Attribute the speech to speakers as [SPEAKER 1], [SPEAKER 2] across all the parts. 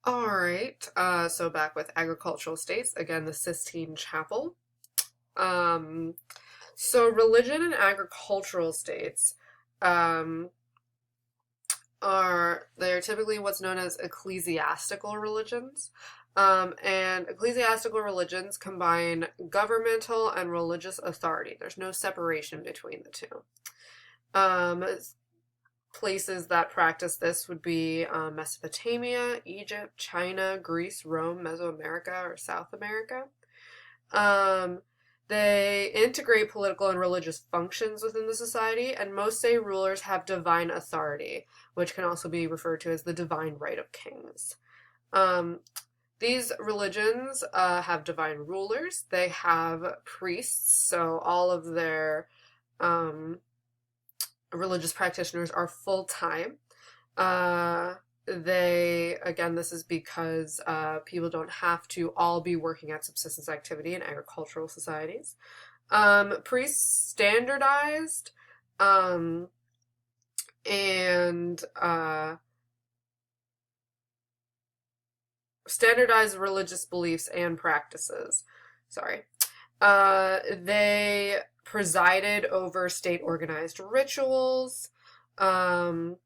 [SPEAKER 1] All right. So back with agricultural states, again, the Sistine Chapel. Um, so religion in agricultural states um, they're typically what's known as ecclesiastical religions. And ecclesiastical religions combine governmental and religious authority. There's no separation between the two. Um, Places that practice this would be Mesopotamia, Egypt, China, Greece, Rome, Mesoamerica, or South America. Um, they integrate political and religious functions within the society, and most say rulers have divine authority, which can also be referred to as the divine right of kings. Um, these religions have divine rulers. They have priests, so all of their um, religious practitioners are full time. Again, this is because people don't have to all be working at subsistence activity in agricultural societies. Priests standardized um, and standardized religious beliefs and practices. Sorry. They presided over state organized rituals. Um,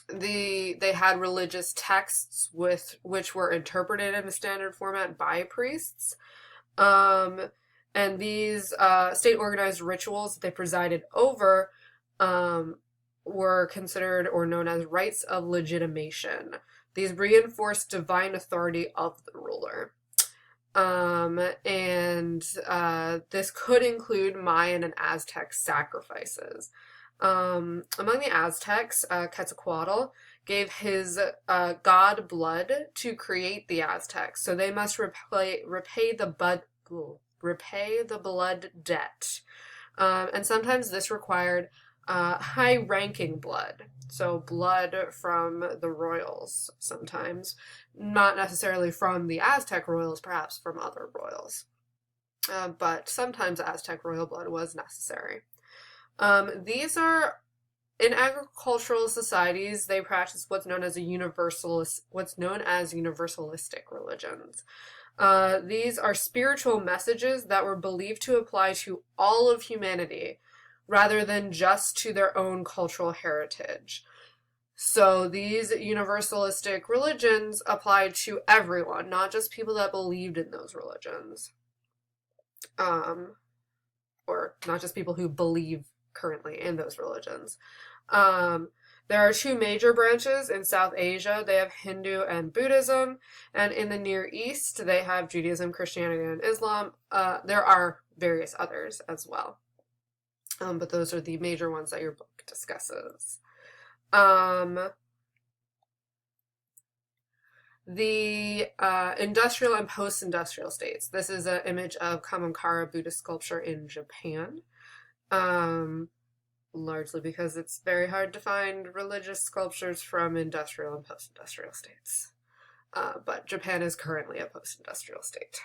[SPEAKER 1] they had religious texts which were interpreted in a standard format by priests. Um, and these state organized rituals that they presided over um, were considered or known as rites of legitimation. These reinforced divine authority of the ruler. And this could include Mayan and Aztec sacrifices. Among the Aztecs, Quetzalcoatl gave his god blood to create the Aztecs, so they must repay the blood debt. And sometimes this required high-ranking blood, so blood from the royals sometimes, not necessarily from the Aztec royals, perhaps from other royals. But sometimes Aztec royal blood was necessary. These are in agricultural societies. They practice what's known as universalistic religions. These are spiritual messages that were believed to apply to all of humanity rather than just to their own cultural heritage. So these universalistic religions applied to everyone, not just people that believed in those religions. Or not just people who believe currently in those religions. There are two major branches in South Asia. They have Hindu and Buddhism, and in the Near East, they have Judaism, Christianity, and Islam. There are various others as well, but those are the major ones that your book discusses. The industrial and post-industrial states. This is an image of Kamankara Buddhist sculpture in Japan. Largely because it's very hard to find religious sculptures from industrial and post-industrial states. But Japan is currently a post-industrial state.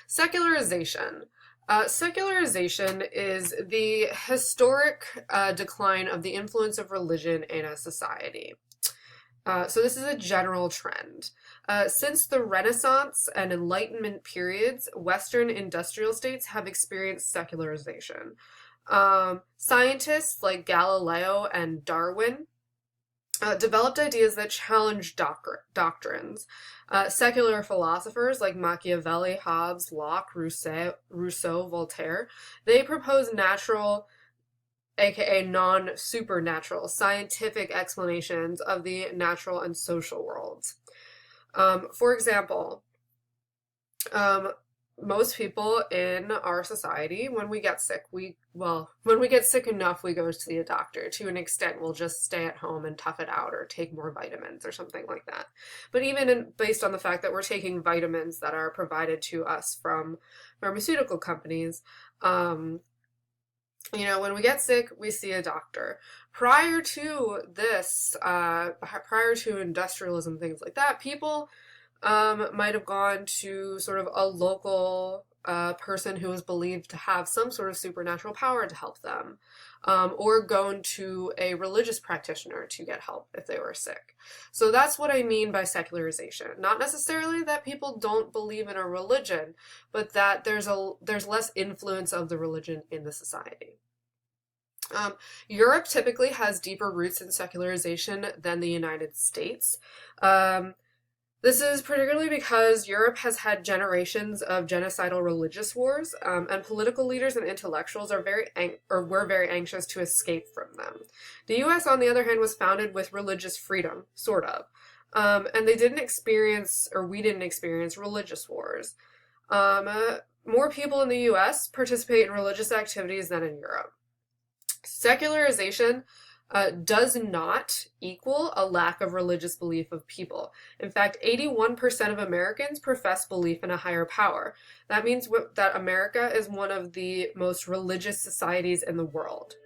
[SPEAKER 1] Secularization. Secularization is the historic decline of the influence of religion in a society. So this is a general trend. Since the Renaissance and Enlightenment periods, Western industrial states have experienced secularization. Scientists like Galileo and Darwin developed ideas that challenged doctrines. Secular philosophers like Machiavelli, Hobbes, Locke, Rousseau, Voltaire, they proposed natural, aka non-supernatural, scientific explanations of the natural and social worlds. For example, most people in our society, when we get sick, when we get sick enough, we go to see a doctor. To an extent, we'll just stay at home and tough it out or take more vitamins or something like that. But even based on the fact that we're taking vitamins that are provided to us from pharmaceutical companies, when we get sick, we see a doctor. Prior to this, prior to industrialism, things like that, people might have gone to sort of a local a person who is believed to have some sort of supernatural power to help them, or going to a religious practitioner to get help if they were sick. So that's what I mean by secularization. Not necessarily that people don't believe in a religion, but that there's less influence of the religion in the society. Europe typically has deeper roots in secularization than the United States. This is particularly because Europe has had generations of genocidal religious wars, and political leaders and intellectuals were very anxious to escape from them. The U.S., on the other hand, was founded with religious freedom, sort of, and we didn't experience religious wars. More people in the U.S. participate in religious activities than in Europe. Secularization does not equal a lack of religious belief of people. In fact, 81% of Americans profess belief in a higher power. That means that America is one of the most religious societies in the world.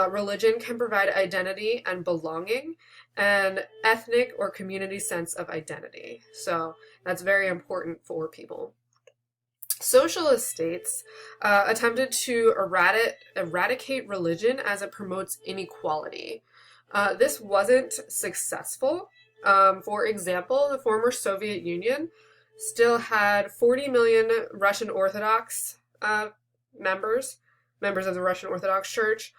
[SPEAKER 1] Religion can provide identity and belonging, and ethnic or community sense of identity. So that's very important for people. Socialist states attempted to eradicate religion as it promotes inequality. This wasn't successful. For example, the former Soviet Union still had 40 million Russian Orthodox members of the Russian Orthodox Church,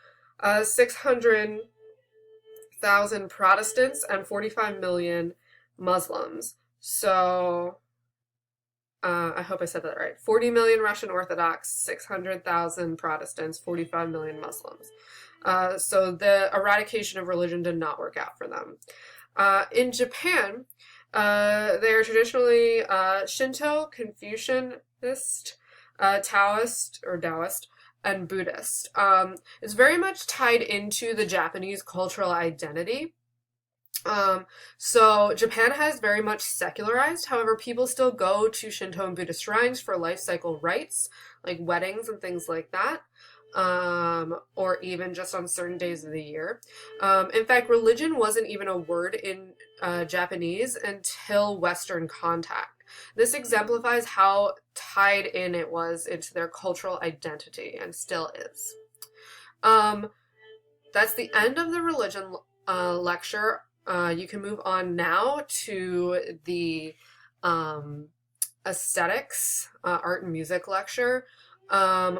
[SPEAKER 1] 600,000 Protestants, and 45 million Muslims. So I hope I said that right. 40 million Russian Orthodox, 600,000 Protestants, 45 million Muslims. So the eradication of religion did not work out for them. In Japan, they are traditionally Shinto, Confucianist, Taoist, and Buddhist. It's very much tied into the Japanese cultural identity. So Japan has very much secularized. However, people still go to Shinto and Buddhist shrines for life cycle rites, like weddings and things like that, or even just on certain days of the year. In fact, religion wasn't even a word in Japanese until Western contact. This exemplifies how tied in it was into their cultural identity, and still is. That's the end of the religion lecture. You can move on now to the aesthetics, art and music lecture,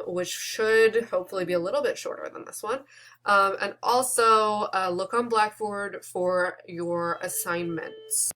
[SPEAKER 1] which should hopefully be a little bit shorter than this one. And also look on Blackboard for your assignments.